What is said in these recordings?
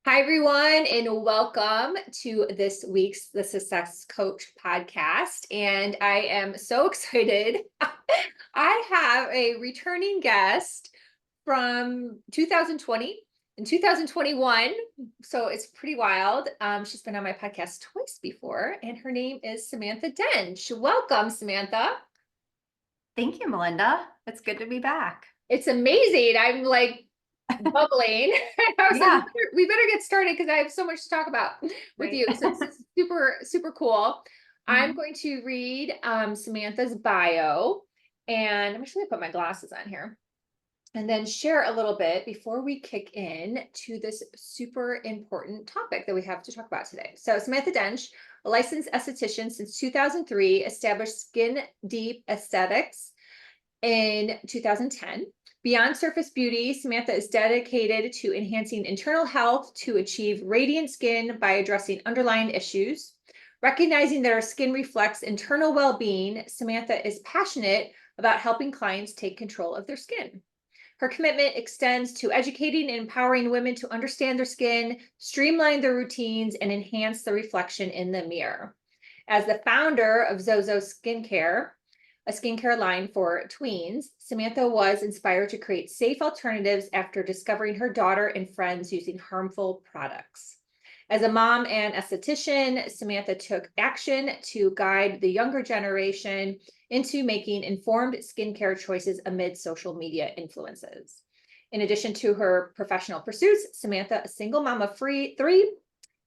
Hi, everyone, and welcome to this week's The Success Coach podcast. And I am so excited. I have a returning guest from 2020 and 2021. So it's pretty wild. She's been on my podcast twice before, and her name is Samantha Dench. Welcome, Samantha. Thank you, Melinda. It's good to be back. It's amazing. I'm like bubbling. I was like, Yeah, we better get started because I have so much to talk about with right. you. So it's super, super cool. I'm Mhm. going to read Samantha's bio, and I'm just going to put my glasses on here and then share a little bit before we kick in to this super important topic that we have to talk about today. So Samantha Dench, a licensed esthetician since 2003, established Skin Deep Aesthetics in 2010. Beyond surface beauty, Samantha is dedicated to enhancing internal health to achieve radiant skin by addressing underlying issues. Recognizing that our skin reflects internal well-being, Samantha is passionate about helping clients take control of their skin. Her commitment extends to educating and empowering women to understand their skin, streamline their routines, and enhance the reflection in the mirror. As the founder of Zozo Skincare, a skincare line for tweens, Samantha was inspired to create safe alternatives after discovering her daughter and friends using harmful products. As a mom and esthetician, Samantha took action to guide the younger generation into making informed skincare choices amid social media influences. In addition to her professional pursuits, Samantha, a single mom of three,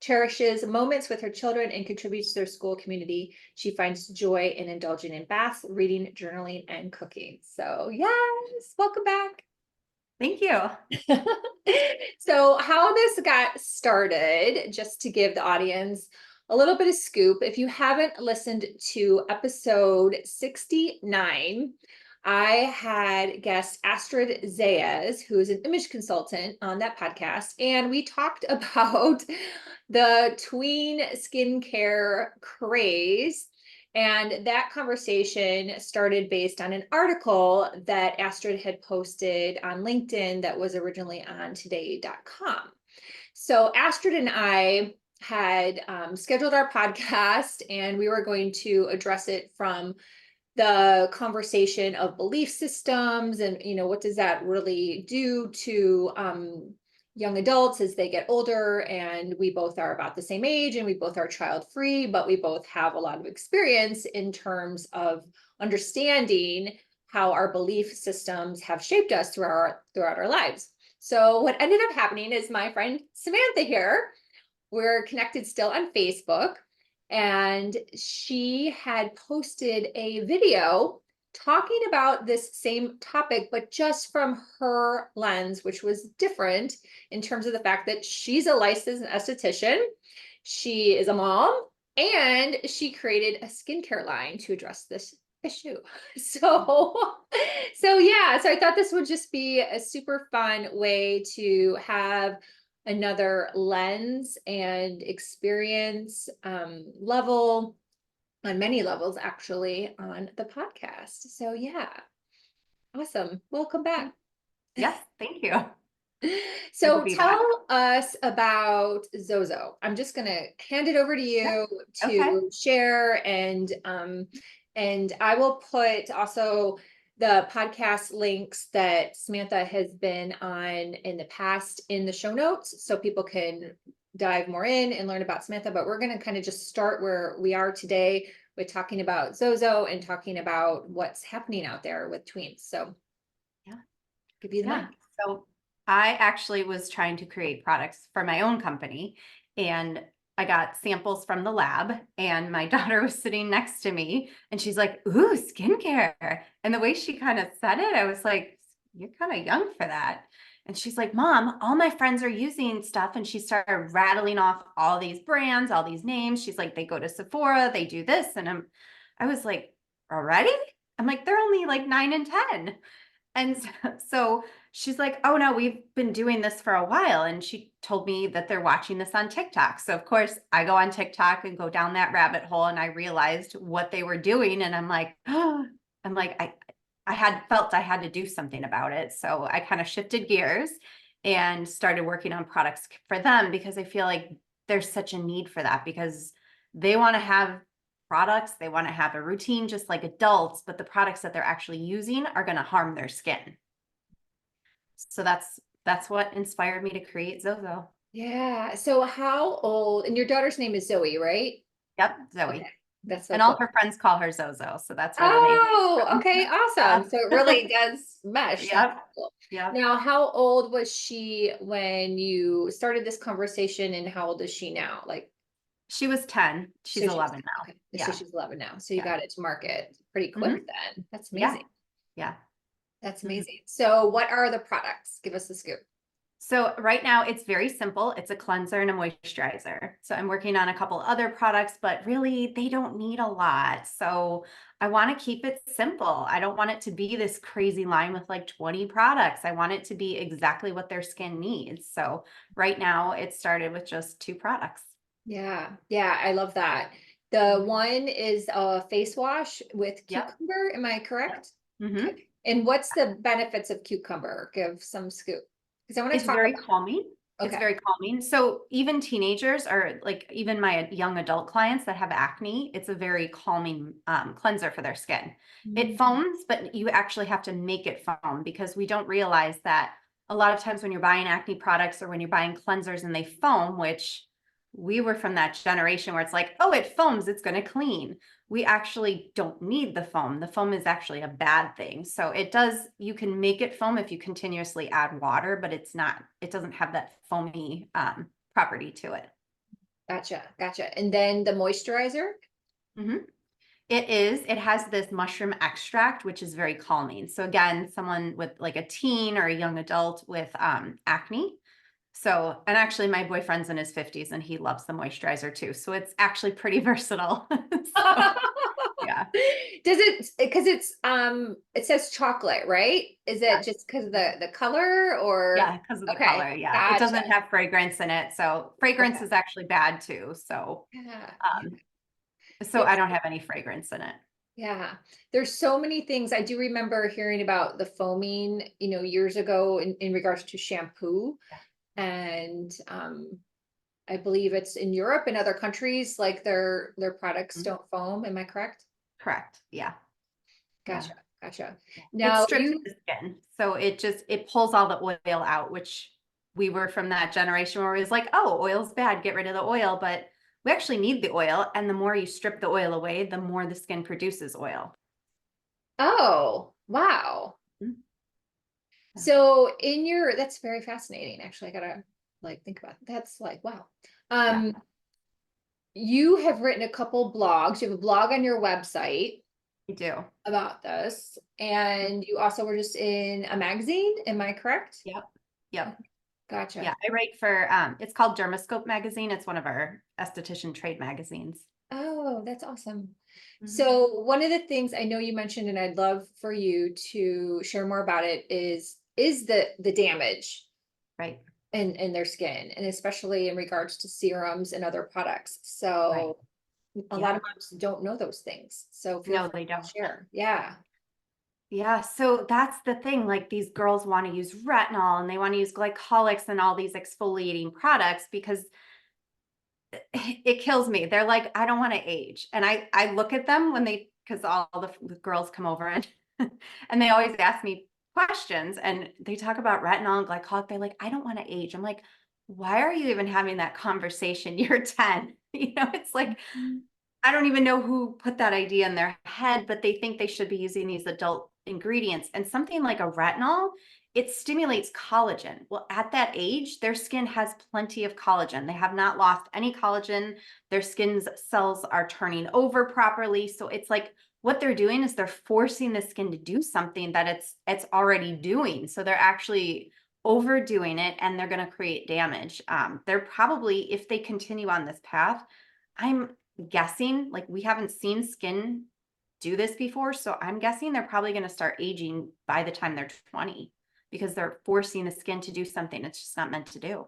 cherishes moments with her children and contributes to their school community. She finds joy in indulging in baths, reading, journaling, and cooking. So, yes, welcome back. Thank you. So, how this got started, just to give the audience a little bit of scoop, if you haven't listened to episode 69, I had guest Astrid Zayas, who is an image consultant on that podcast, and we talked about the tween skincare craze. And that conversation started based on an article that Astrid had posted on LinkedIn that was originally on today.com. So Astrid and I had scheduled our podcast, and we were going to address it from the conversation of belief systems and, what does that really do to young adults as they get older. And we both are about the same age, and we both are child free, but we both have a lot of experience in terms of understanding how our belief systems have shaped us throughout our lives. So what ended up happening is my friend Samantha here, we're connected still on Facebook, and she had posted a video talking about this same topic, but just from her lens, which was different in terms of the fact that she's a licensed esthetician, she is a mom, and she created a skincare line to address this issue. So I thought this would just be a super fun way to have another lens and experience level on many levels actually on the podcast. So yeah, awesome. Welcome back. Yes, thank you. Good to So be back. tell us about Zozo. I'm just gonna hand it over to Yeah. you Okay. to share, and I will put also the podcast links that Samantha has been on in the past in the show notes so people can dive more in and learn about Samantha. But we're gonna kind of just start where we are today with talking about Zozo and talking about what's happening out there with tweens. So Yeah. give you the Yeah. mic. So I actually was trying to create products for my own company, and I got samples from the lab, and my daughter was sitting next to me, and she's like, "Ooh, skincare." And the way she kind of said it, I was like, "You're kind of young for that." And she's like, "Mom, all my friends are using stuff." And she started rattling off all these brands, all these names. She's like, "They go to Sephora, they do this." And I was like, "Already?" I'm like, "They're only like 9 and 10." And so she's like, "Oh no, we've been doing this for a while." And she told me that they're watching this on TikTok. So of course I go on TikTok and go down that rabbit hole, and I realized what they were doing. And I'm like, oh, I had felt I had to do something about it. So I kind of shifted gears, and started working on products for them because I feel like there's such a need for that because they want to have products, they want to have a routine just like adults, but the products that they're actually using are going to harm their skin. So that's what inspired me to create Zozo. Yeah. So how old, and your daughter's name is Zoe, right? Yep, Okay. Zoe. That's so And all cool. her friends call her Zozo, so that's where the name Oh, comes okay, from. Yeah. awesome. So it really does mesh. That's Yep. cool. Yep. Now, how old was she when you started this conversation, and how old is she now? Like, She was 10. She's so she's 11 now. okay. So Yeah. she's 11 now. So you Yeah. got it to market pretty Hmm. quick then. That's Yeah. amazing. Yeah. That's Mhm. amazing. So what are the products? Give us the scoop. So right now it's very simple. It's a cleanser and a moisturizer. So I'm working on a couple other products, but really they don't need a lot. So I want to keep it simple. I don't want it to be this crazy line with like 20 products. I want it to be exactly what their skin needs. So right now it started with just 2 products. Yeah, yeah, I love that. The one is a face wash with Yep. cucumber. Am I Yep. correct? Hmm. Okay. And what's the benefits of cucumber? Give some scoop. Because I want to It's talk very about, calming. It's okay. very calming. So even teenagers or like even my young adult clients that have acne, it's a very calming cleanser for their skin. It Mm. foams, but you actually have to make it foam because we don't realize that a lot of times when you're buying acne products or when you're buying cleansers and they foam, which we were from that generation where it's like, oh, it foams, it's going to clean. We actually don't need the foam. The foam is actually a bad thing. So it does, you can make it foam if you continuously add water, but it doesn't have that foamy property to it. Gotcha, gotcha. And then the moisturizer? Mhm. It has this mushroom extract, which is very calming. So again, someone with like a teen or a young adult with acne. So, and actually my boyfriend's in his 50s and he loves the moisturizer too. So it's actually pretty versatile. So yeah. Does it, because it says chocolate, right? Is it Yes. just because of the color or Yeah, because of the okay, color. Yeah. It gotcha. doesn't have fragrance in it. So fragrance Okay. is actually bad too. So Yeah, yeah. um, so I There's don't have any fragrance in it. yeah, there's so many things. I do remember hearing about the foaming, years ago in regards to shampoo. And I believe it's in Europe and other countries, like their products Mhm. don't foam. Am I correct? Correct. Yeah. Yeah. Gotcha, gotcha. Yeah. It Now strips you the skin. So it pulls all the oil out, which we were from that generation where it was like, oh, oil's bad, get rid of the oil. But we actually need the oil. And the more you strip the oil away, the more the skin produces oil. oh, wow. Mhm. Yeah. So in your that's very fascinating. Actually, I gotta like think about that's like wow. Yeah. Um, you have written a couple blogs. You have a blog on your website We do. about this, and you also were just in a magazine. Am I correct? Yep. Yep. Okay, gotcha. Yeah, I write for it's called Dermoscope magazine. It's one of our esthetician trade magazines. Oh, that's awesome. Mhm. So one of the things I know you mentioned, and I'd love for you to share more about it, is the damage Right. in their skin, and especially in regards to serums and other products. Right. So a lot Yeah. of moms don't know those things. So feel No, free they to don't. share. Yeah. Yeah, so that's the thing. Like these girls want to use retinol and they want to use glycolics and all these exfoliating products because it kills me. They're like, I don't want to age. And I look at them when they because all the girls come over and and they always ask me questions and they talk about retinol and glycolic. They're like, I don't want to age. I'm like, why are you even having that conversation? You're 10. It's like Mhm. I don't even know who put that idea in their head, but they think they should be using these adult ingredients. And something like a retinol, it stimulates collagen. Well, at that age, their skin has plenty of collagen. They have not lost any collagen. Their skin's cells are turning over properly. So it's like what they're doing is they're forcing the skin to do something that it's already doing. So they're actually overdoing it and they're going to create damage. They're probably, if they continue on this path, I'm guessing, like we haven't seen skin do this before, so I'm guessing they're probably going to start aging by the time they're 20 because they're forcing the skin to do something it's just not meant to do.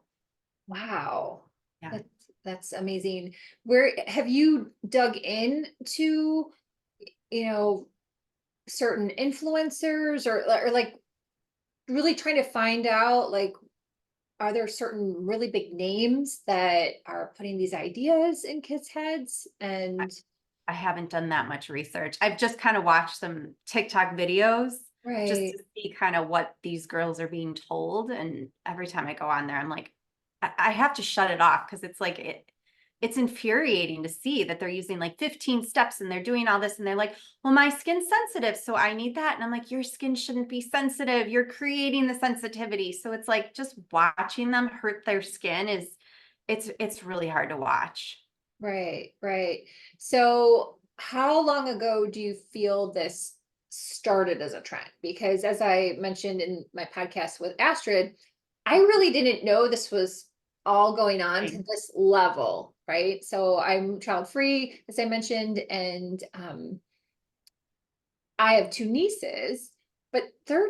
Wow. Yeah. That's amazing. Where have you dug into, you know, certain influencers or like really trying to find out like are there certain really big names that are putting these ideas in kids' heads? And I haven't done that much research. I've just kind of watched some TikTok videos just right, to see kind of what these girls are being told. And every time I go on there, I'm like, I have to shut it off because it's like it's infuriating to see that they're using like 15 steps and they're doing all this and they're like, well, my skin's sensitive, so I need that. And I'm like, your skin shouldn't be sensitive. You're creating the sensitivity. So it's like just watching them hurt their skin is it's really hard to watch. right, right. So how long ago do you feel this started as a trend? Because as I mentioned in my podcast with Astrid, I really didn't know this was all going on to Right. this level, right? So I'm child free, as I mentioned, and I have two nieces, but they're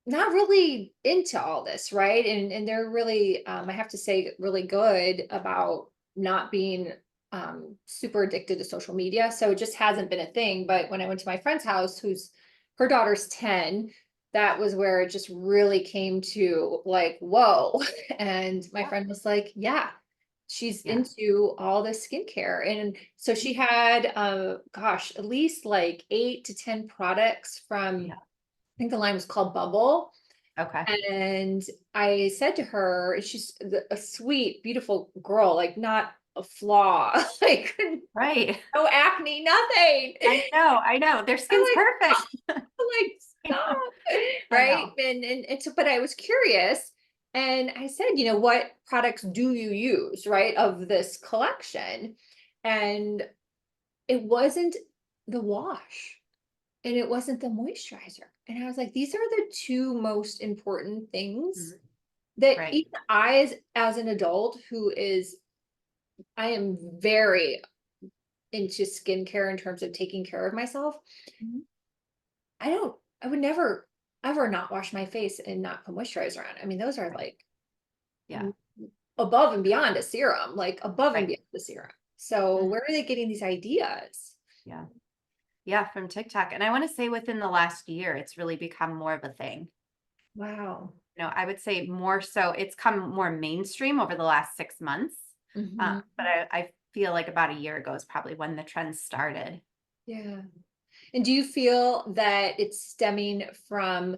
not really into all this, right? And they're really, I have to say, really good about not being super addicted to social media. So it just hasn't been a thing. But when I went to my friend's house, who's her daughter's 10, that was where it just really came to like, whoa. And my Yeah. friend was like, yeah, she's Yeah. into all this skincare. And so she had gosh, at least like 8 to 10 products from, Yeah. I think the line was called Bubble. Okay. And I said to her, she's a sweet, beautiful girl, like not a flaw, like Right. no acne, nothing. I know. Their I'm skin's perfect. like, I stop. know. I Right. know. And so, but I was curious. And I said, what products do you use, right, of this collection? And it wasn't the wash. And it wasn't the moisturizer. And I was like, these are the two most important things Mhm. that Right. even I, as an adult who is, I am very into skincare in terms of taking care of myself. Mhm. I would never ever not wash my face and not put moisturizer on. I mean, those are Right. like Yeah. above and beyond a serum, like above and Right. beyond the serum. So Mhm. where are they getting these ideas? Yeah. Yeah. From TikTok. And I want to say within the last year, it's really become more of a thing. Wow. I would say more so it's come more mainstream over the last 6 months. Hmm. But I feel like about a year ago is probably when the trend started. Yeah. And do you feel that it's stemming from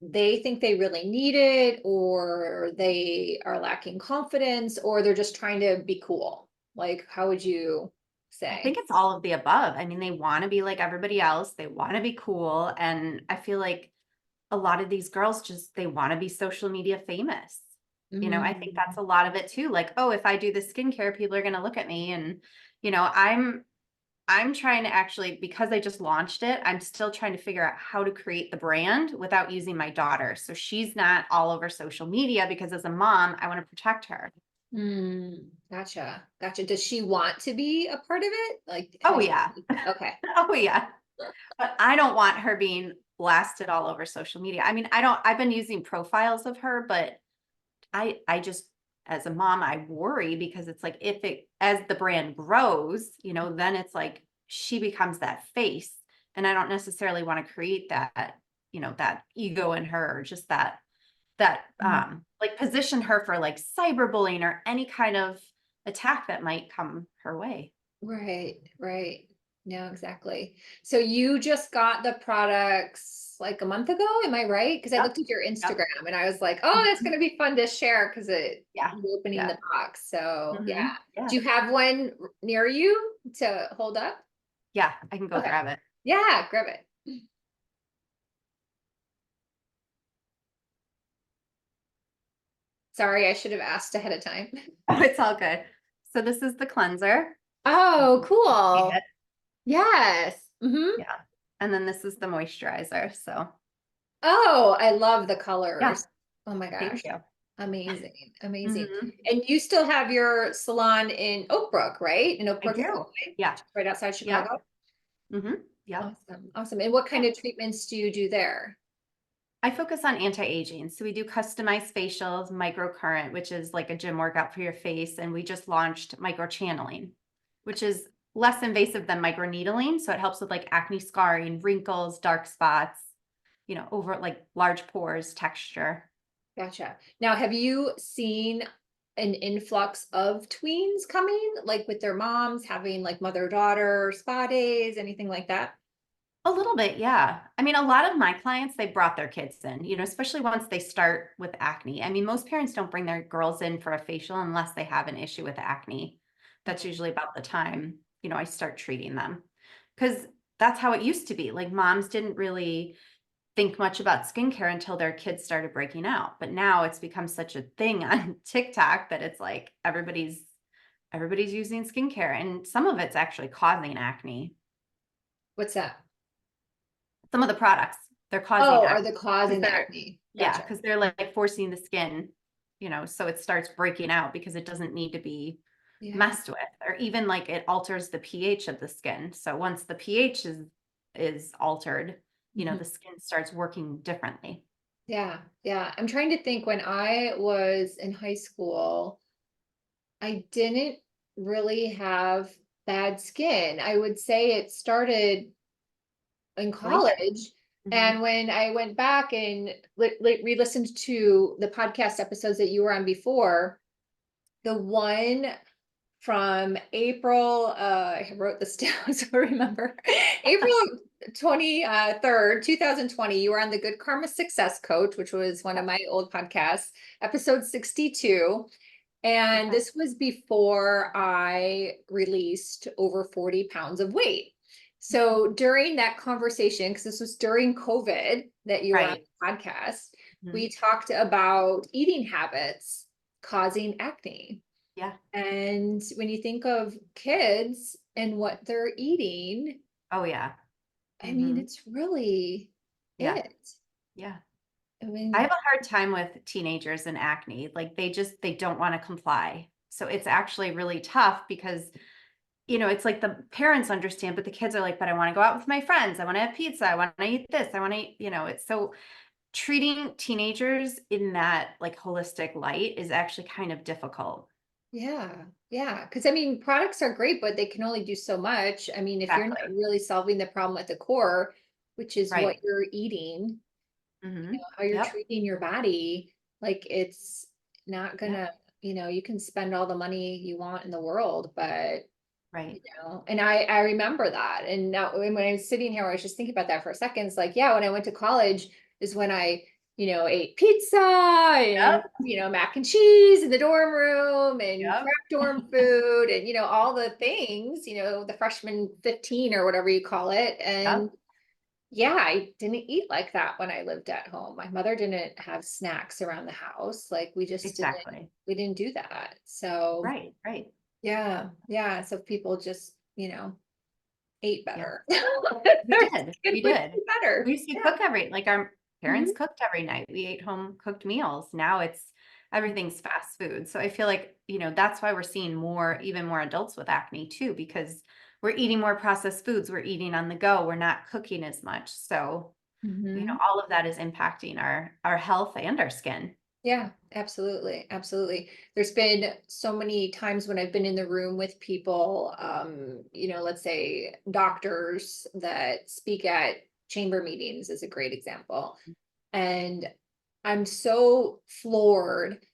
they think they really need it, or they are lacking confidence, or they're just trying to be cool? Like, how would you I think say? it's all of the above. I mean, they want to be like everybody else. They want to be cool. And I feel like a lot of these girls just they want to be social media famous. I think that's Mm, a lot of it too. Like, oh, if I do the skincare, people are going to look at me and I'm trying to actually because I just launched it, I'm still trying to figure out how to create the brand without using my daughter. So she's not all over social media because as a mom, I want to protect her. gotcha. Gotcha. Does she want to be a part of it? Like, Oh has yeah. she, okay. Oh yeah. But I don't want her being blasted all over social media. I mean, I've been using profiles of her, but I just as a mom, I worry because it's like if it as the brand grows, then it's like she becomes that face. And I don't necessarily want to create that ego in her or just Mm, like position her for like cyberbullying or any kind of attack that might come her way. right, right. No, exactly. So you just got the products like a month ago, am I right? Because I Yep. looked at your Yep. Instagram and I was like, oh, that's Mhm. going to be fun to share because Yeah. you're opening Yeah. the box. So yeah. Yeah. Do you have one near you to hold up? Yeah. I can go Okay. grab it. Yeah, grab it. Sorry, I should have asked ahead of time. Oh, it's all good. So this is the cleanser. Oh, See cool. it? Yes. Yeah. And then this is the moisturizer. So Oh, I love the yeah, colors. Oh my thank gosh. you. Amazing. Amazing. Hmm. And you still have your salon in Oak Brook, right? In Oak I Brook, do. Illinois, Yeah. right outside Yep. Chicago. Hmm. Yep. Awesome. Awesome. And what kind Yeah. of treatments do you do there? I focus on anti-aging. So we do customized facials, microcurrent, which is like a gym workout for your face. And we just launched microchanneling, which is less invasive than microneedling. So it helps with like acne scarring, wrinkles, dark spots, over like large pores, texture. Gotcha. Now, have you seen an influx of tweens coming, like with their moms having like mother-daughter spa days, anything like that? A little bit, yeah. I mean, a lot of my clients, they brought their kids in, especially once they start with acne. I mean, most parents don't bring their girls in for a facial unless they have an issue with acne. That's usually about the time, I start treating them. Because that's how it used to be. Like moms didn't really think much about skincare until their kids started breaking out. But now it's become such a thing on TikTok that it's like everybody's using skincare, and some of it's actually causing acne. What's that? Some of the products, they're causing Oh, are acne the because causing the they're acne? yeah, Gotcha. because they're like forcing the skin, so it starts breaking out because it doesn't need to be Yeah. messed with, or even like it alters the pH of the skin. So once the pH is altered, Mhm. the skin starts working differently. Yeah. Yeah. I'm trying to think when I was in high school, I didn't really have bad skin. I would say it started in Later. college. Mhm. And when I went back and re-listened to the podcast episodes that you were on before, the one from April, I wrote this down so I remember. April 23rd, 2020, you were on the Good Karma Success Coach, which was one of my old podcasts, episode 62. And Okay. this was before I released over 40 pounds of weight. So during that conversation, because this was during COVID that you were on Right. the podcast, Mhm. we talked about eating habits causing acne. Yeah. And when you think of kids and what they're eating, Oh yeah. I mean, Hmm. it's really Yeah. it. Yeah. I I mean, have a hard time with teenagers and acne. Like they don't want to comply. So it's actually really tough because, it's like the parents understand, but the kids are like, but I want to go out with my friends. I want to have pizza. I want to eat this. I want to eat, it's so treating teenagers in that like holistic light is actually kind of difficult. yeah, yeah. Because I mean, products are great, but they can only do so much. I mean, if you're not Exactly. really solving the problem at the core, which is what Right. you're eating, Hmm. how you're Yep. treating your body, like it's not Yep. gonna, you can spend all the money you want in the world, but Right. and I remember that. And now when I was sitting here, I was just thinking about that for a second. It's like, yeah, when I went to college is when I, ate pizza and, Yep. mac and cheese in the dorm room and Yep. craft dorm food and, all the things, the freshman 15 or whatever you call it. And Yep. yeah, I didn't eat like that when I lived at home. My mother didn't have snacks around the house. Like Exactly. we didn't do that. So Right. Right. yeah, yeah. So people just, ate Yeah. better. We Their did. skin We would did. be better. We used to Yeah. cook like our parents Mhm. cooked every night. We ate home cooked meals. Now everything's fast food. So I feel like, that's why we're seeing even more adults with acne too, because we're eating more processed foods. We're eating on the go. We're not cooking as much. So, Mhm. all of that is impacting our health and our skin. Yeah, absolutely. Absolutely. There's been so many times when I've been in the room with people, let's say doctors that speak at chamber meetings is a great example. And I'm so floored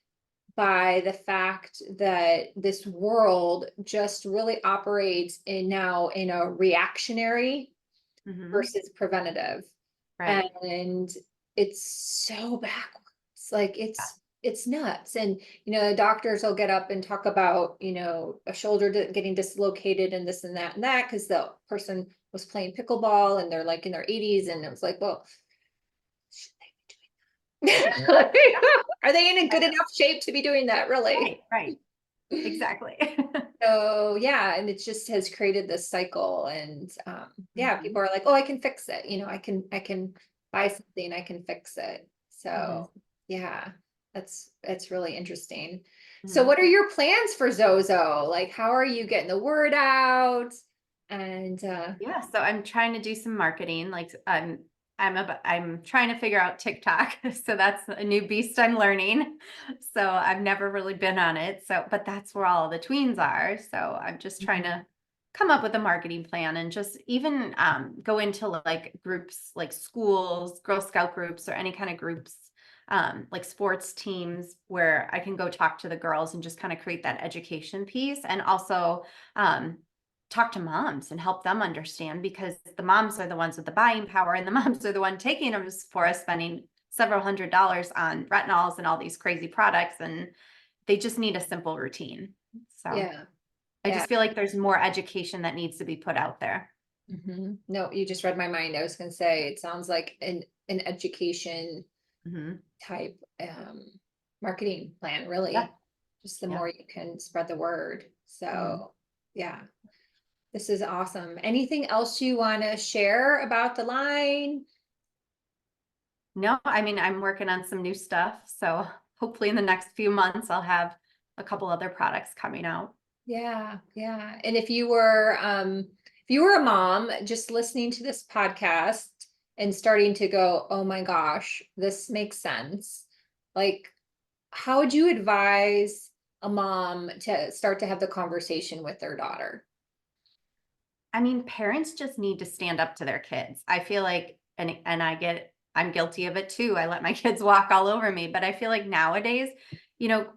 by the fact that this world just really operates in a reactionary Hmm. versus preventative. Right. And it's so backwards. Like Yeah. it's nuts. And the doctors will get up and talk about, a shoulder getting dislocated and this and that because the person was playing pickleball and they're like in their 80s. And it was like, well, should they be Yeah. doing Yeah. that? Are they in a I good enough shape to be doing that, really? Right. Right. Exactly. So yeah, and it just has created this cycle. And yeah, Hmm. people are like, oh, I can fix it. I can buy Yep. something, I can fix it. Hmm. So yeah, that's really interesting. So Hmm. what are your plans for Zozo? Like, how are you getting the word out? And Yeah, so I'm trying to do some marketing. Like I'm trying to figure out TikTok. So that's a new beast I'm learning. So I've never really been on it. So but that's where all the tweens are. So I'm just trying Mhm. to come up with a marketing plan and just even go into like groups like schools, Girl Scout groups or any kind of groups like sports teams where I can go talk to the girls and just kind of create that education piece, and also talk to moms and help them understand, because the moms are the ones with the buying power, and the moms are the one taking them for us, spending several $100s on retinols and all these crazy products, and they just need a simple routine. So Yeah. I Yeah. just feel like there's more education that needs to be put out there. No, you just read my mind. I was going to say, it sounds like an education type marketing plan, really. Yeah. Just the Yeah. more you can spread the word. Mhm. So yeah, this is awesome. Anything else you want to share about the line? No, I mean, I'm working on some new stuff. So hopefully in the next few months, I'll have a couple other products coming out. Yeah, yeah. And if you were a mom just listening to this podcast and starting to go, oh my gosh, this makes sense. Like, how would you advise a mom to start to have the conversation with their daughter? I mean, parents just need to stand up to their kids. I feel like, and I'm guilty of it too. I let my kids walk all over me, but I feel like nowadays, you know,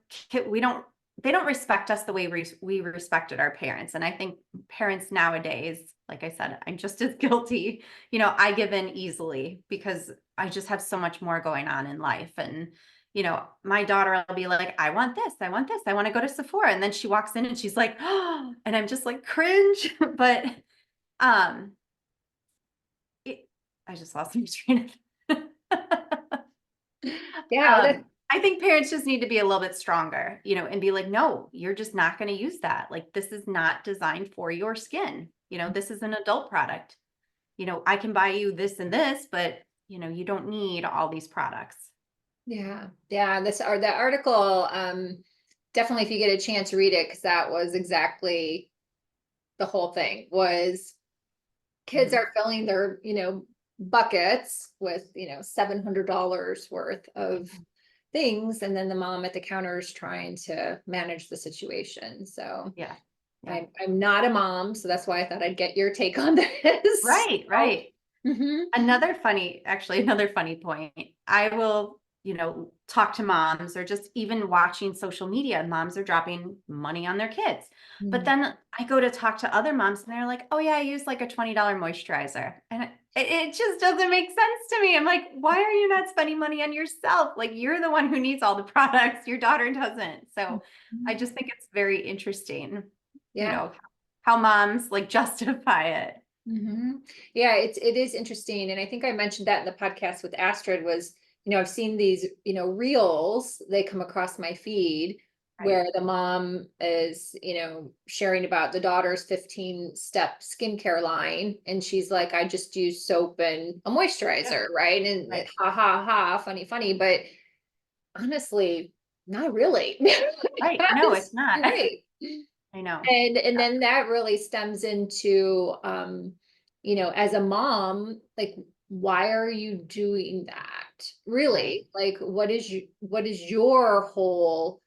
they don't respect us the way we respected our parents. And I think parents nowadays, like I said, I'm just as guilty. I give in easily because I just have so much more going on in life. And my daughter will be like, I want this, I want this, I want to go to Sephora. And then she walks in and she's like, oh, and I'm just like cringe. But um, I just lost my train of Yeah, that I think parents just need to be a little bit stronger, and be like, no, you're just not going to use that. Like, this is not designed for your skin. This is an adult product. I can buy you this and this, but you don't need all these products. yeah, yeah. That article, definitely if you get a chance, read it, because that was exactly the whole thing was kids Mhm. are filling their, buckets with, $700 worth of things. And then the mom at the counter is trying to manage the situation. So Yeah. Yeah. I'm not a mom, so that's why I thought I'd get your take on this. Right. So, Right. mhm. Another funny point. I will, talk to moms, or just even watching social media. Moms are dropping money on their kids. But Mm. then I go to talk to other moms and they're like, oh yeah, I use like a $20 moisturizer. And it just doesn't make sense to me. I'm like, why are you not spending money on yourself? Like, you're the one who needs all the products. Your daughter doesn't. So I just think it's very interesting, you Yeah. know, how moms like justify it. Yeah, it is interesting. And I think I mentioned that in the podcast with Astrid was, I've seen these, reels, they come across my feed Right. where the mom is, sharing about the daughter's 15-step skincare line. And she's like, I just use soap and a Yeah. moisturizer, right? And Right. ha ha ha, funny, funny, but honestly, not really. Right. No, it's not. Right. I know. And then that really stems into as a mom, like, why are you doing that? Right. Really? Like, what is your whole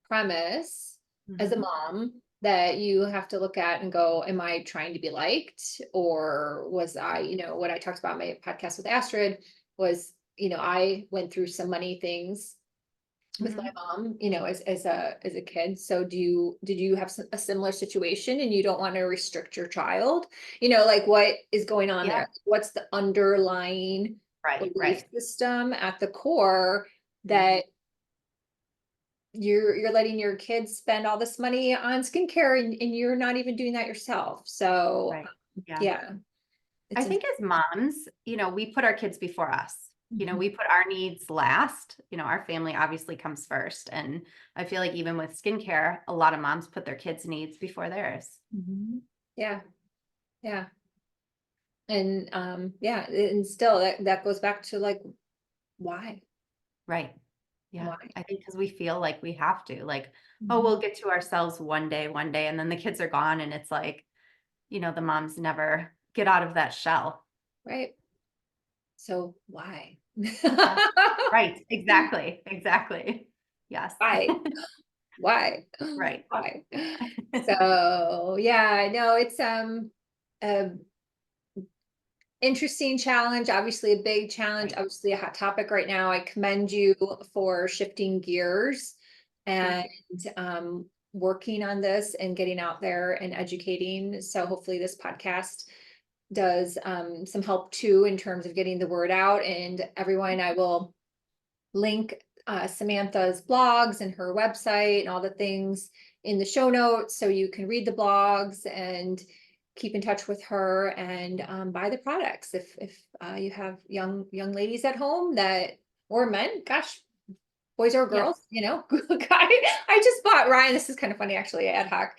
premise as a Mhm. mom that you have to look at and go, am I trying to be liked? Or was I, what I talked about in my podcast with Astrid was, I went through some money things with my Mhm. mom, as a kid. So did you have a similar situation and you don't want to restrict your child? Like, what is going on Yeah. there? What's the underlying Right. belief Right. system at the core Mhm. that you're letting your kids spend all this money on skincare, and you're not even doing that yourself? So Right. Yeah. yeah, I it's think as moms, we put our kids before us. Mhm. We put our needs last. Our family obviously comes first. And I feel like even with skincare, a lot of moms put their kids' needs before theirs. Mhm. Yeah, yeah. And yeah, and still that goes back to, like, why? Right. Yeah. Why? I think because we feel like we have to, like, oh, Mhm. we'll get to ourselves one day, and then the kids are gone. And it's like, the moms never get out of that shell. Right. So why? Yeah. Right. Exactly. Exactly. Yes. Why? Why? Right. Why? So yeah, no, it's uh interesting challenge, obviously a big challenge, Right. obviously a hot topic right now. I commend you for shifting gears and working on this and getting out there and educating. So hopefully this podcast does some help too in terms of getting the word out. And everyone, I will link Samantha's blogs and her website and all the things in the show notes so you can read the blogs and keep in touch with her and buy the products if you have young ladies at home that, or men, gosh, boys or Yes. girls, you know. I just bought Ryan, this is kind of funny actually, ad hoc,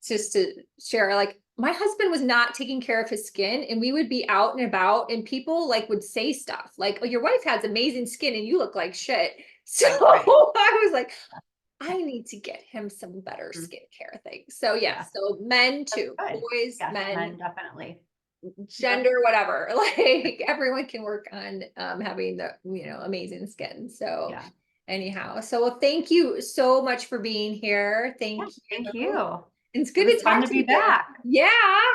just to share, like my husband was not taking care of his skin and we would be out and about and people like would say stuff like, oh, your wife has amazing skin and you look like shit. So Right. I was like, I need to get him some better Mhm. skincare things. So yeah, Yeah. so men That's too, good. boys, Yes, men, men definitely. Yep. gender, whatever. Like everyone can work on having the, amazing skin. So Yeah. anyhow, so well, thank you so much for being here. Yeah. Thank Thank you. you. It's It good was to fun talk to to be you again. back. Yeah,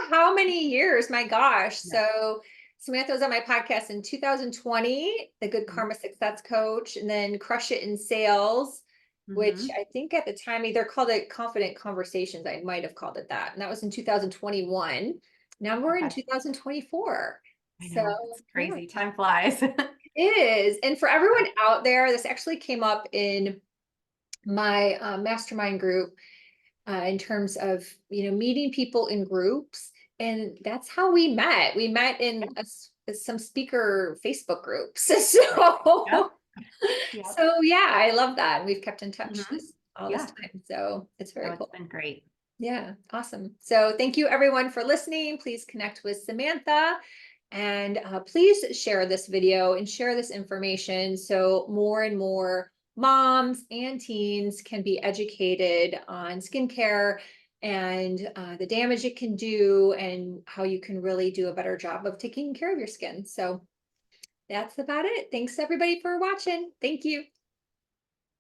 how many years? My gosh. Yeah. So Samantha was on my podcast in 2020, the Good Mhm. Karma Success Coach, and then Crush It in Sales, which Mhm. I think at the time either called it Confident Conversations. I might have called it that. And that was in 2021. Now we're in Okay. 2024. I So know. It's yeah, crazy. Time flies. it is. And for everyone out there, this actually came up in my mastermind group in terms of meeting people in groups, and that's how we met in some speaker Facebook groups. Yep. So Yep. so yeah, I love that, and we've kept in touch Mhm. all this Yeah. time, so it's No, very it's cool. been great. Yeah, awesome. So thank you everyone for listening. Please connect with Samantha and please share this video and share this information so more and more moms and teens can be educated on skincare and the damage it can do and how you can really do a better job of taking care of your skin. So that's about it. Thanks everybody for watching. Thank you.